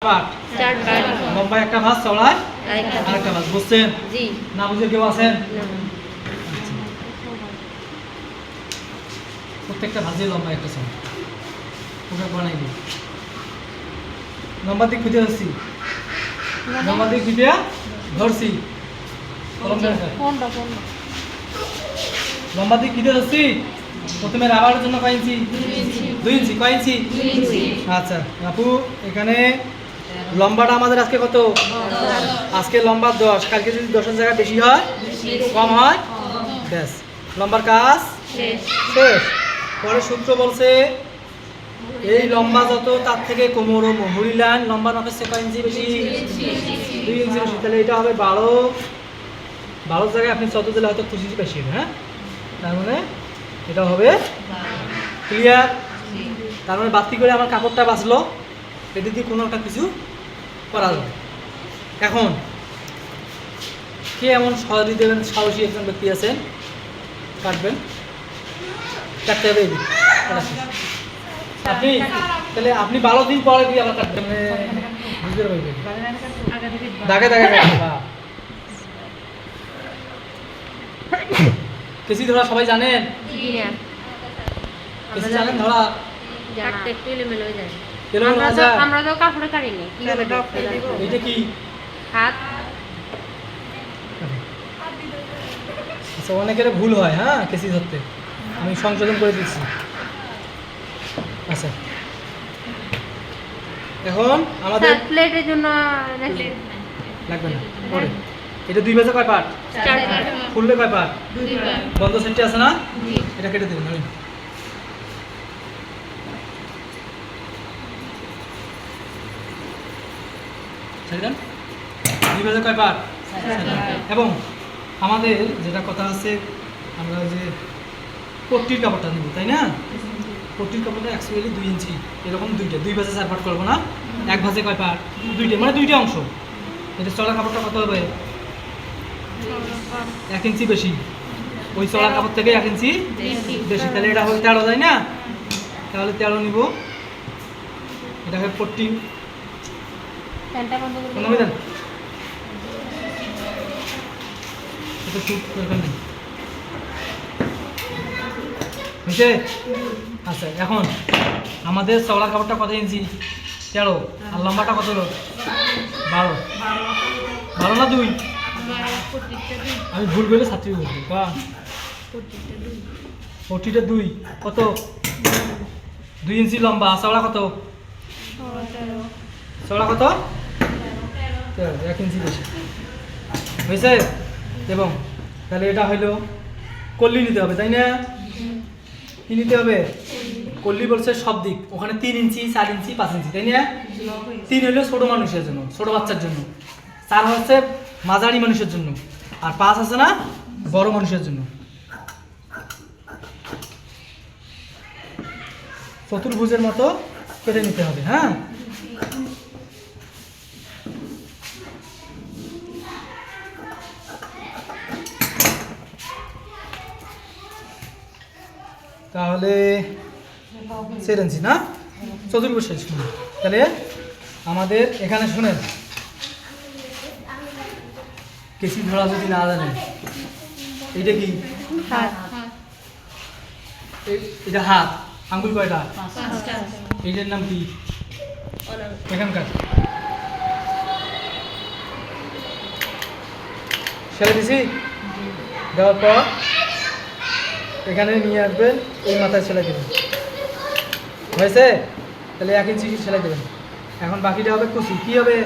পাট চার পাট লম্বা একটা ভাঁজ চওড়ায় আরেকটা ভাঁজ বুঝছেন? জি না বুঝে কেউ আছেন? প্রত্যেকটা ভাঁজে লম্বা একটা চওড়া ওটা বানাই দিই। লম্বা দিক খুঁজে আসছি, লম্বা দিক খুঁজে ধরছি, লম্বা দিক খুঁজে ধরছি। প্রথমে রাবারের জন্য কয় ইঞ্চি? 2 ইঞ্চি। কয় ইঞ্চি? আচ্ছা আপু, এখানে লম্বাটা আমাদের আজকে কত? আজকে লম্বা 10। কালকে যদি 10-এর জায়গায় বেশি হয় কম হয় ব্যাস লম্বার কাজ শেষ। পরে সূত্র বলছে এই লম্বা যত তার থেকে কোমর ও মুহুরি লাইন লম্বা নখের চেয়ে কয় ইঞ্চি বেশি? 2 ইঞ্চি বেশি। তাহলে এটা হবে 12 জায়গায় আপনি যত দিলে হয়তো 25 বেশি হবে। হ্যাঁ, তার মানে এটা হবে ক্লিয়ার। তার মানে বাড়তি করে আমার কাপড়টা বাঁচলো, এটা দিয়ে কোনো একটা কিছু করা যাবে। এখন কে এমন সহজে দেবেন সাহসী একজন ব্যক্তি আছেন কাটবেন? কাটতে হবে এই দিক আপনি, তাহলে আপনি 12 দিন পরে দিয়ে আবার কাটবেন, বুঝতে পারবেন দাগে দাগে কেসি ধরা সবাই জানেন? কেসি জানেন ধরা? আমরা তো কাপড়ে কাটিনি। এইটা কি হাত? আচ্ছা, অনেকের ভুল হয়। হ্যাঁ, কেসি ধরতে আমি সংশোধন করে দিচ্ছি। আচ্ছা, এখন আমাদের প্লেটের জন্য লাগবে না। পরে এটা 2 ভাজে কয় পাট? 4 পাট। ফুললে কয় পাট? 2 পাট। বন্ধ সেটটি আছে না? এটা কেটে দেবেন। আমি ছেড়ে দেন। 2 ভাজে কয় পাট? এবং আমাদের যেটা কথা আছে, আমরা যে পট্টির কাপড়টা নেব, তাই না? পট্টির কাপড়টা অ্যাকচুয়ালি 2 ইঞ্চি, এরকম 2 ভাজে 4 পাট করবো না। 1 ভাজে কয় পাট? 2টে, মানে 2টে অংশ। এটা চড়া কাপড়টা কত হবে? 1 ইঞ্চি বেশি। ওই চড়া কাপড় থেকে 1 ইঞ্চি বেশি। তাহলে এটা হবে 13, তাই না? তাহলে 13 নিব। এটা হবে পট্টি। দেন এটা শুট করে ফেলবেন। বুঝছে? আচ্ছা, এখন আমাদের চওড়া কাপড়টা কত ইঞ্চি? 13। আর লম্বাটা কত হলো? 12। 12 না 2? আমি ভুল বলে ছাত্রী বলছি। পট্টিটা 2 কত? 2 ইঞ্চি লম্বা। চওড়া কত? চওড়া কত? 1 ইঞ্চি বেশি হয়েছে। এবং তাহলে এটা হইলো কল্লি নিতে হবে, তাই না? কি নিতে হবে? কল্লি বলছে সব দিক। ওখানে 3 ইঞ্চি, 4 ইঞ্চি, 5 ইঞ্চি, তাই না? 3 হলো ছোট মানুষের জন্য, ছোট বাচ্চার জন্য। 4 হচ্ছে মাঝারি মানুষের জন্য। আর 5 আছে না বড় মানুষের জন্য। চতুর্ভুজের মতো কেটে নিতে হবে। হ্যাঁ, তাহলে 4 ইঞ্চি না চতুর্ভুজ শেষ। তাহলে আমাদের এখানে শুনেন, কেসি ধরা যদি না জানেন, এইটা কি? এটা হাত। আঙ্গুল কয়টা? এইটার নাম কি? এখানকার সেলাই দিছি। দেওয়ার পর এখানে নিয়ে আসবেন, এই মাথায় সেলাই দেবেন। হয়েছে? তাহলে 1 ইঞ্চি সেলাই দেবেন। এখন বাকিটা হবে কুচি। কি হবে?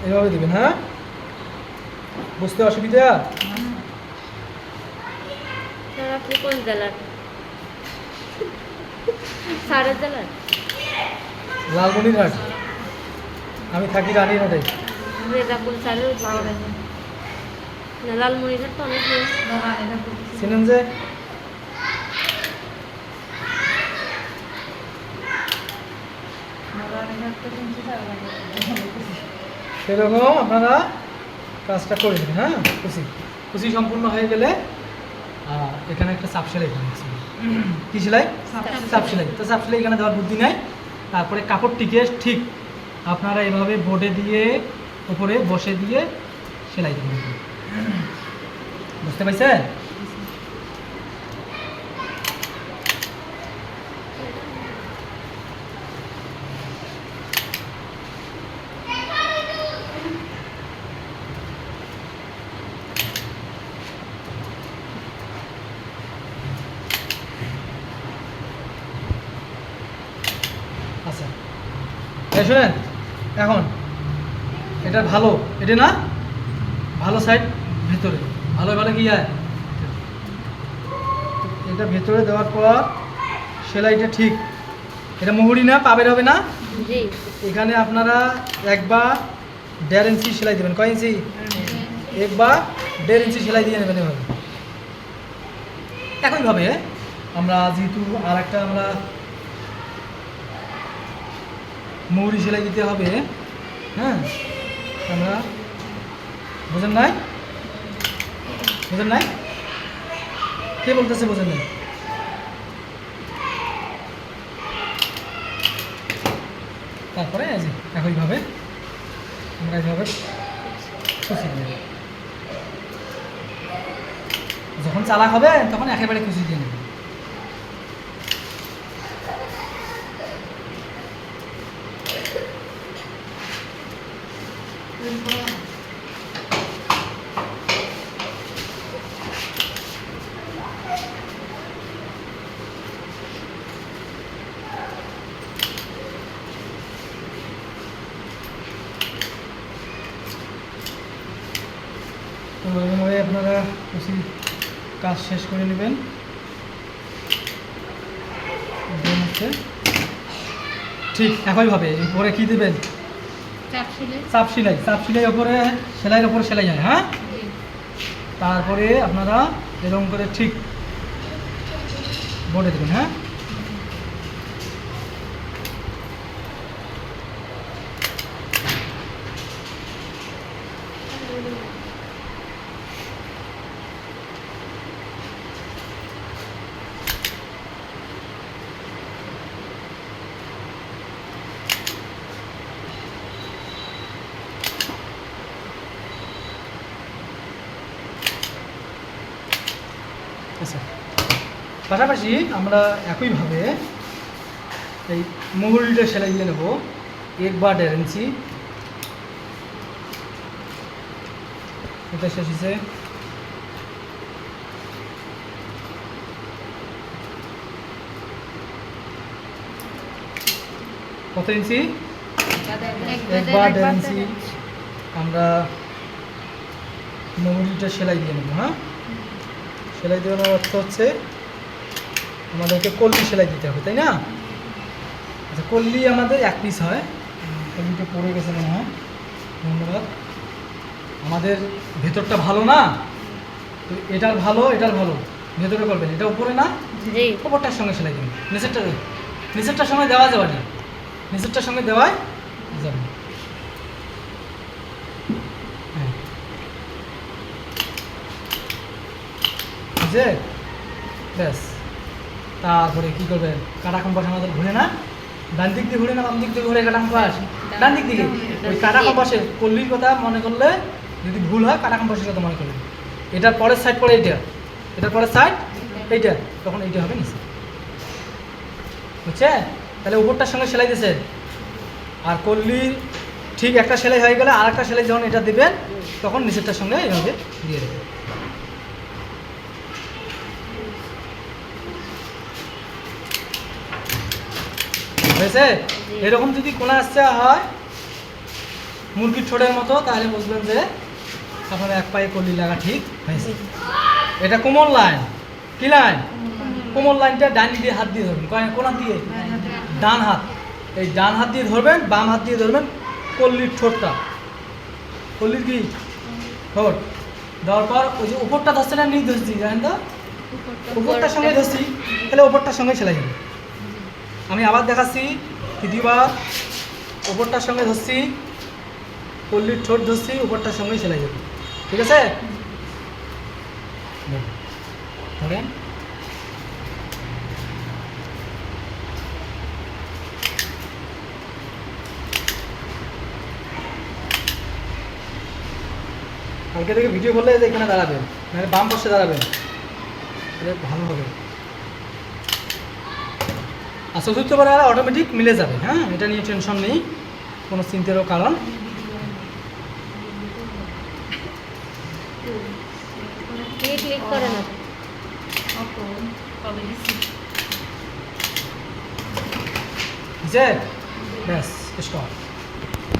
এভাবে দেবেন। হ্যাঁ, বুঝতে অসুবিধা? আপনি কোন জেলার? সারা জেলার? লালমনিরহাট। আমি থাকি রানীরহাটে। রেজাকুল স্যারের না, লালমনিরহাট তো অনেক দূর। চিনেন যে? সেরকম আপনারা কাজটা করে দেবেন। হ্যাঁ, কুচি কুচি সম্পূর্ণ হয়ে গেলে এখানে একটা চাপ সেলাই করে দিচ্ছি। কি সেলাই? চাপ সেলাই। তো চাপ সেলাই এখানে দেওয়ার বুদ্ধি নাই। তারপরে কাপড়টিকে ঠিক আপনারা এভাবে বোর্ডে দিয়ে উপরে বসে দিয়ে সেলাই দেবেন। বুঝতে পারছেন? আচ্ছা, এই শুনেন, এখন এটা ভালো, এটা না ভালো সাইড ভেতরে, ভালো ভালো কি যায়, এটা ভেতরে দেওয়ার পর সেলাইটা ঠিক, এটা মুহুরি না পাবের হবে না। জি। এখানে আপনারা 1 বা 1.5 ইঞ্চি সেলাই দেবেন। কয় ইঞ্চি? 1 বা 1.5 ইঞ্চি সেলাই দিয়ে নেবেন এভাবে। একইভাবে আমরা যেহেতু আর একটা আমরা মুহুরি সেলাই দিতে হবে, হ্যাঁ, আমরা বোঝেন নাই? বোঝেন নাই? কে বলতেছে বোঝেন নাই? তারপরে এই যে একইভাবে আমরা এইভাবে খুশি দিয়ে দেব। যখন চালাক হবে তখন একেবারে খুশি দিয়ে নেব। তো এভাবে আপনারা খুশি কাজ শেষ করে নেবেন। ঠিক একইভাবে উপরে কি দেবেন? চাপ সেলাই। চাপ সেলাই ওপরে সেলাইয়ের ওপরে সেলাই হয়। হ্যাঁ, তারপরে আপনারা এরকম করে ঠিক বোর্ডে দেবেন। হ্যাঁ, আচ্ছা, পাশাপাশি আমরা একইভাবে এই মুহুরিটা সেলাই দিয়ে নেব 1 বা 1.5 ইঞ্চি। এটা শেষ হয়েছে। কত ইঞ্চি? 1 বা 1.5 ইঞ্চি আমরা মুহুরিটা সেলাই দিয়ে নেব। হ্যাঁ, সেলাই দেওয়ার অর্থ হচ্ছে আমাদেরকে কল্লি সেলাই দিতে হবে, তাই না? আচ্ছা, কল্লি আমাদের 1 পিস হয়। কল্লিটা পড়ে গেছে মনে হয়। ধন্যবাদ। আমাদের ভেতরটা ভালো না, তো এটার ভালো, এটার ভালো, ভেতরে করবেন। এটা উপরে না, জি। উপরটার সঙ্গে সেলাই দেবেন। নিচেরটার সঙ্গে দেওয়া যাবে না, নিচেরটার সঙ্গে দেওয়াই যাবে। হ্যাঁ, বুঝে ব্যাস। তারপরে কী করবেন? কাটা কম্পাস আমাদের ঘুরে না, ডান দিক দিয়ে ঘুরে না বাম দিক দিয়ে ঘুরে? কাটা কম্পাস ডান দিক দিকে। ওই কাটা কম্পাসের কল্লির কথা মনে করলে যদি ভুল হয় কাটা কম্পাসের কথা মনে করলেন। এটার পরের সাইড পড়ে এইটা, এটার পরের সাইড এইটা, তখন এইটা হবে নিচে। বুঝছে? তাহলে উপরটার সঙ্গে সেলাই দিয়েছেন, আর কল্লির ঠিক একটা সেলাই হয়ে গেলে আর একটা সেলাই যখন এটা দেবেন তখন নিচেরটার সঙ্গে এইভাবে দিয়ে দেবেন। হয়েছে? এরকম যদি কোনা আসতে হয় মুরগির ঠোঁটের মতো, তাহলে বুঝবেন যে আপনার 1 পায়ে কল্লি লাগা ঠিক হয়েছে। এটা কোমল লাইন। কি লাইন? কোমল লাইনটা ডান দিয়ে হাত দিয়ে ধরবেন। কোনা দিয়ে? ডান হাত। এই ডান হাত দিয়ে ধরবেন, বাম হাত দিয়ে ধরবেন কল্লির ঠোঁটটা। কল্লির কি ঠোঁট দেওয়ার পর ওই যে উপরটা ধরছে না, নিচ ধরছি, জানেন তো? উপরটার সঙ্গে ধরছি, তাহলে উপরটার সঙ্গে সেলাই যাবে। আমি আবার দেখাচ্ছি, তৃতীয়বার উপরটার সঙ্গে ধরছি, কল্লির ঠোঁট ধরছি, উপরটার সঙ্গেই সেলাই যাবে। ঠিক আছে? ধরেন কালকে থেকে ভিডিও করলে যে এখানে দাঁড়াবেন, মানে বাম পাশে দাঁড়াবেন, তাহলে ভালো হবে। আর চতুর্থ বার অটোমেটিক মিলে যাবে। হ্যাঁ, এটা নিয়ে টেনশন নেই, কোনো চিন্তারও কারণ। ক্লিক করে না। যে ব্যাস স্টপ।